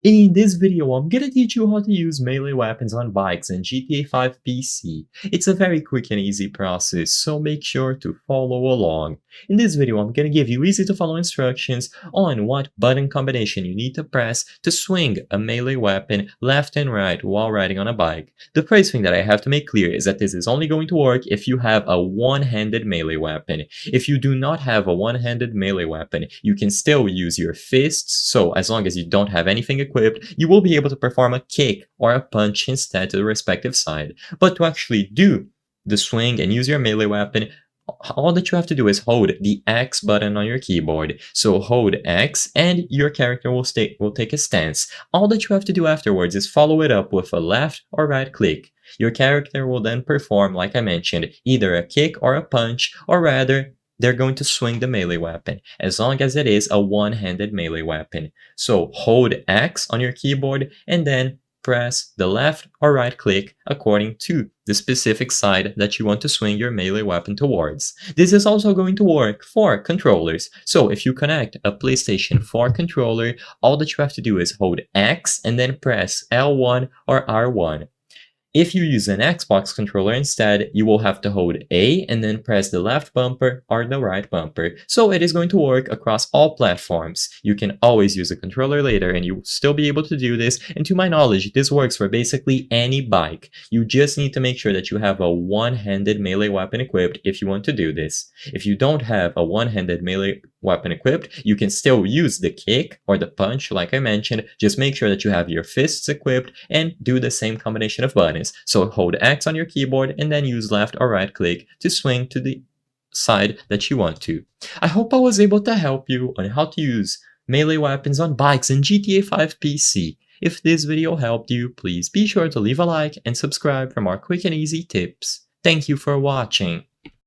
In this video, I'm gonna teach you how to use melee weapons on bikes in GTA 5 PC. It's a very quick and easy process, so make sure to follow along. In this video, I'm gonna give you easy to follow instructions on what button combination you need to press to swing a melee weapon left and right while riding on a bike. The first thing that I have to make clear is that this is only going to work if you have a one-handed melee weapon. If you do not have a one-handed melee weapon, you can still use your fists, so as long as you don't have anything equipped, you will be able to perform a kick or a punch instead to the respective side. But to actually do the swing and use your melee weapon, all that you have to do is hold the X button on your keyboard. So hold X and your character will take a stance. All that you have to do afterwards is follow it up with a left or right click. Your character will then perform, like I mentioned, either a kick or a punch, or rather, they're going to swing the melee weapon, as long as it is a one-handed melee weapon. So hold X on your keyboard and then press the left or right click according to the specific side that you want to swing your melee weapon towards. This is also going to work for controllers. So if you connect a PlayStation 4 controller, all that you have to do is hold X and then press L1 or R1. If you use an Xbox controller instead, you will have to hold A and then press the left bumper or the right bumper. So it is going to work across all platforms. You can always use a controller later and you will still be able to do this. And to my knowledge, this works for basically any bike. You just need to make sure that you have a one-handed melee weapon equipped if you want to do this. If you don't have a one-handed melee weapon equipped, you can still use the kick or the punch like I mentioned. Just make sure that you have your fists equipped and do the same combination of buttons. So hold X on your keyboard and then use left or right click to swing to the side that you want to. I hope I was able to help you on how to use melee weapons on bikes in GTA 5 PC. If this video helped you, please be sure to leave a like and subscribe for more quick and easy tips. Thank you for watching.